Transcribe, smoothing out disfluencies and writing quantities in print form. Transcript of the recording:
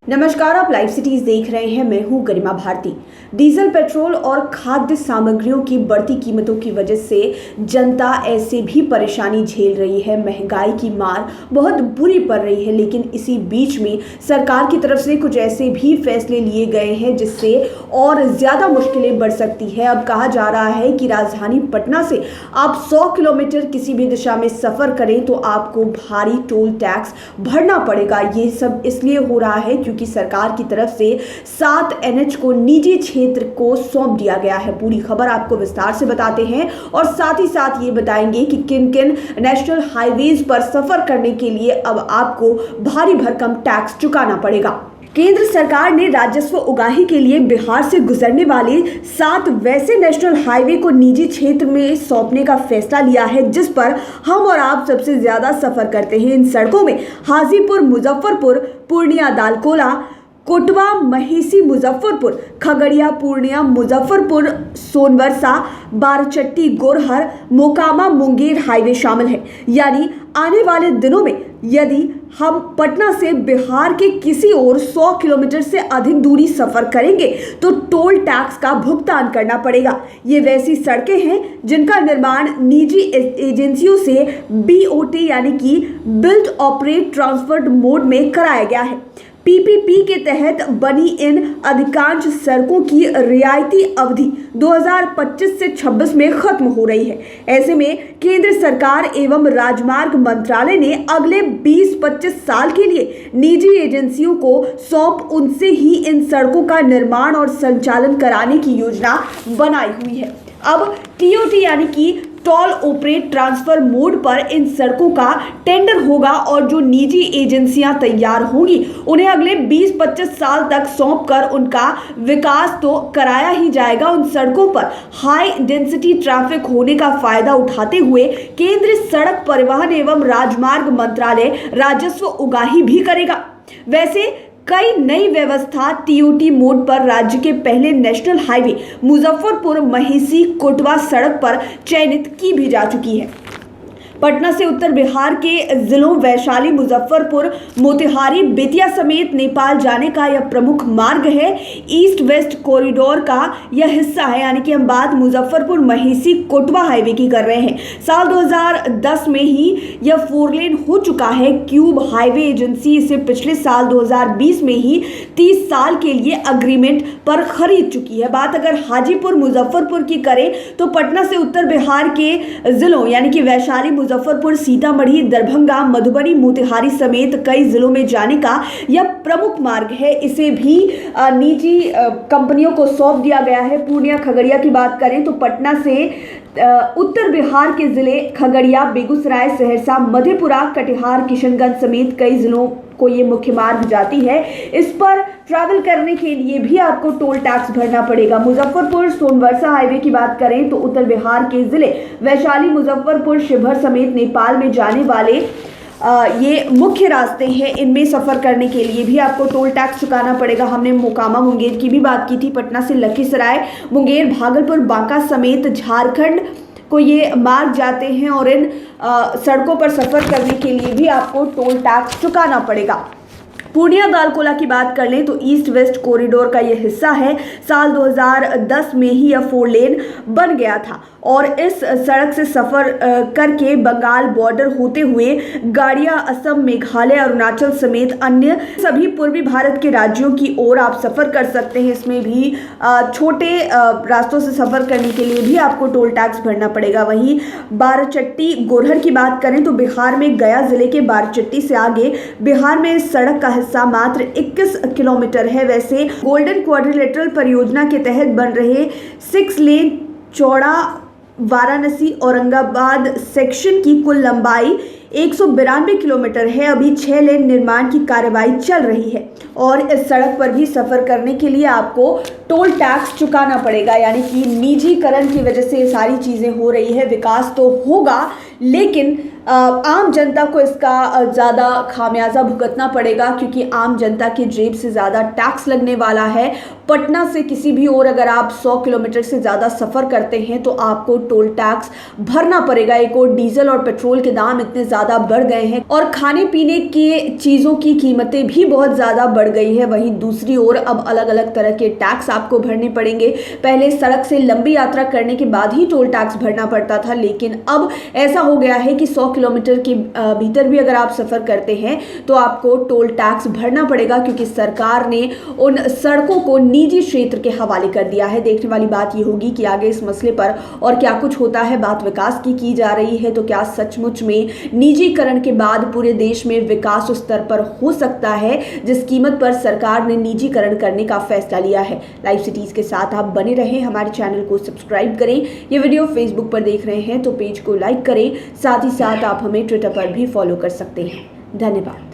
नमस्कार, आप live cities देख रहे हैं। मैं हूं गरिमा भारती। डीजल, पेट्रोल और खाद्य सामग्रियों की बढ़ती कीमतों की वजह से जनता ऐसे भी परेशानी झेल रही है। महंगाई की मार बहुत बुरी पड़ रही है, लेकिन इसी बीच में सरकार की तरफ से कुछ ऐसे भी फैसले लिए गए हैं जिससे और ज़्यादा मुश्किलें बढ़ सकती है। अब कहा जा रहा है कि राजधानी पटना से आप 100 किलोमीटर किसी भी दिशा में सफ़र करें तो आपको भारी टोल टैक्स भरना पड़ेगा। ये सब इसलिए हो रहा है क्योंकि सरकार की तरफ से 7 NH को निजी क्षेत्र को सौंप दिया गया है। पूरी खबर आपको विस्तार से बताते हैं और साथ ही साथ ये बताएंगे कि किन किन नेशनल हाईवेज पर सफर करने के लिए अब आपको भारी भरकम टैक्स चुकाना पड़ेगा। केंद्र सरकार ने राजस्व उगाही के लिए बिहार से गुजरने वाले 7 वैसे नेशनल हाईवे को निजी क्षेत्र में सौंपने का फैसला लिया है, जिस पर हम और आप सबसे ज्यादा सफर करते हैं। इन सड़कों में हाजीपुर मुजफ्फरपुर, पूर्णिया दालकोला, कोटवा महिषी मुजफ्फरपुर, खगड़िया पूर्णिया मुजफ्फरपुर सोनवर्षा, बारचट्टी गोरहर, मोकामा मुंगेर हाईवे शामिल है। यानी आने वाले दिनों में यदि हम पटना से बिहार के किसी और 100 किलोमीटर से अधिक दूरी सफर करेंगे तो टोल टैक्स का भुगतान करना पड़ेगा। ये वैसी सड़कें हैं जिनका निर्माण निजी एजेंसियों से BOT यानी कि बिल्ड ऑपरेट ट्रांसफर मोड में कराया गया है। PPP के तहत बनी इन अधिकांश सड़कों की रियायती अवधि 2025 से 26 में खत्म हो रही है। ऐसे में केंद्र सरकार एवं राजमार्ग मंत्रालय ने अगले 20-25 साल के लिए निजी एजेंसियों को सौंप उनसे ही इन सड़कों का निर्माण और संचालन कराने की योजना बनाई हुई है। अब TOT यानी कि टोल ऑपरेट ट्रांसफर मोड पर इन सड़कों का टेंडर होगा और जो निजी एजेंसियां तैयार होंगी उन्हें अगले 20-25 साल तक सौंपकर उनका विकास तो कराया ही जाएगा। उन सड़कों पर हाई डेंसिटी ट्रैफिक होने का फायदा उठाते हुए केंद्रीय सड़क परिवहन एवं राजमार्ग मंत्रालय राजस्व उगाही भी करेगा। वैसे कई नई व्यवस्था TOT मोड पर राज्य के पहले नेशनल हाईवे मुजफ्फरपुर महिषी कोटवा सड़क पर चयनित की भी जा चुकी है। पटना से उत्तर बिहार के जिलों वैशाली, मुजफ्फरपुर, मोतिहारी, बेतिया समेत नेपाल जाने का यह प्रमुख मार्ग है। ईस्ट वेस्ट कॉरिडोर का यह हिस्सा है, यानी कि हम बात मुजफ्फरपुर महिषी कोटवा हाईवे की कर रहे हैं। साल 2010 में ही यह 4 लेन हो चुका है। क्यूब हाईवे एजेंसी इसे पिछले साल 2020 में ही 30 साल के लिए अग्रीमेंट पर खरीद चुकी है। बात अगर हाजीपुर मुजफ्फरपुर की करें तो पटना से उत्तर बिहार के जिलों यानी कि वैशाली, मुजफ्फरपुर, सीतामढ़ी, दरभंगा, मधुबनी, मोतिहारी समेत कई जिलों में जाने का यह प्रमुख मार्ग है। इसे भी निजी कंपनियों को सौंप दिया गया है। पूर्णिया खगड़िया की बात करें तो पटना से उत्तर बिहार के जिले खगड़िया, बेगूसराय, सहरसा, मधेपुरा, कटिहार, किशनगंज समेत कई जिलों को ये मुख्य मार्ग जाती है। इस पर ट्रैवल करने के लिए भी आपको टोल टैक्स भरना पड़ेगा। मुजफ्फरपुर सोनवर्षा हाईवे की बात करें तो उत्तर बिहार के जिले वैशाली, मुजफ्फरपुर, शिवहर समेत नेपाल में जाने वाले ये मुख्य रास्ते हैं। इनमें सफ़र करने के लिए भी आपको टोल टैक्स चुकाना पड़ेगा। हमने मोकामा मुंगेर की भी बात की थी। पटना से लखीसराय, मुंगेर, भागलपुर, बांका समेत झारखंड को ये मार्ग जाते हैं और इन सड़कों पर सफ़र करने के लिए भी आपको टोल टैक्स चुकाना पड़ेगा। पूर्णिया दालकोला की बात कर लें तो ईस्ट वेस्ट कॉरिडोर का यह हिस्सा है। साल 2010 में ही यह 4 लेन बन गया था और इस सड़क से सफ़र करके बंगाल बॉर्डर होते हुए गाड़ियां असम, मेघालय, अरुणाचल समेत अन्य सभी पूर्वी भारत के राज्यों की ओर आप सफ़र कर सकते हैं। इसमें भी छोटे रास्तों से सफ़र करने के लिए भी आपको टोल टैक्स भरना पड़ेगा। वहीं बारचट्टी गोरहर की बात करें तो बिहार में गया जिले के बारचट्टी से आगे बिहार में इस सड़क का हिस्सा मात्र 21 किलोमीटर है। वैसे गोल्डन क्वाड्रिलेटरल परियोजना के तहत बन रहे 6 लेन चौड़ा वाराणसी औरंगाबाद सेक्शन की कुल लंबाई 192 किलोमीटर है। अभी 6 लेन निर्माण की कार्रवाई चल रही है और इस सड़क पर भी सफ़र करने के लिए आपको टोल टैक्स चुकाना पड़ेगा। यानी कि निजीकरण की वजह से ये सारी चीज़ें हो रही है। विकास तो होगा लेकिन आम जनता को इसका ज़्यादा खामियाजा भुगतना पड़ेगा क्योंकि आम जनता की जेब से ज़्यादा टैक्स लगने वाला है। पटना से किसी भी और अगर आप 100 किलोमीटर से ज़्यादा सफ़र करते हैं तो आपको टोल टैक्स भरना पड़ेगा। एक और डीजल और पेट्रोल के दाम इतने ज़्यादा बढ़ गए हैं और खाने पीने की चीज़ों की कीमतें भी बहुत ज़्यादा बढ़ गई है। वहीं दूसरी ओर अब अलग अलग तरह के टैक्स आपको भरने पड़ेंगे। पहले सड़क से लंबी यात्रा करने के बाद ही टोल टैक्स भरना पड़ता था, लेकिन अब ऐसा हो गया है कि 100 किलोमीटर के भीतर भी अगर आप सफ़र करते हैं तो आपको टोल टैक्स भरना पड़ेगा, क्योंकि सरकार ने उन सड़कों को निजी क्षेत्र के हवाले कर दिया है। देखने वाली बात यह होगी कि आगे इस मसले पर और क्या कुछ होता है। बात विकास की जा रही है, तो क्या सचमुच में निजीकरण के बाद पूरे देश में विकास उस स्तर पर हो सकता है जिस कीमत पर सरकार ने निजीकरण करने का फैसला लिया है। लाइव सिटीज के साथ आप बने रहें, हमारे चैनल को सब्सक्राइब करें। ये वीडियो फेसबुक पर देख रहे हैं तो पेज को लाइक करें, साथ ही साथ आप हमें ट्विटर पर भी फॉलो कर सकते हैं। धन्यवाद।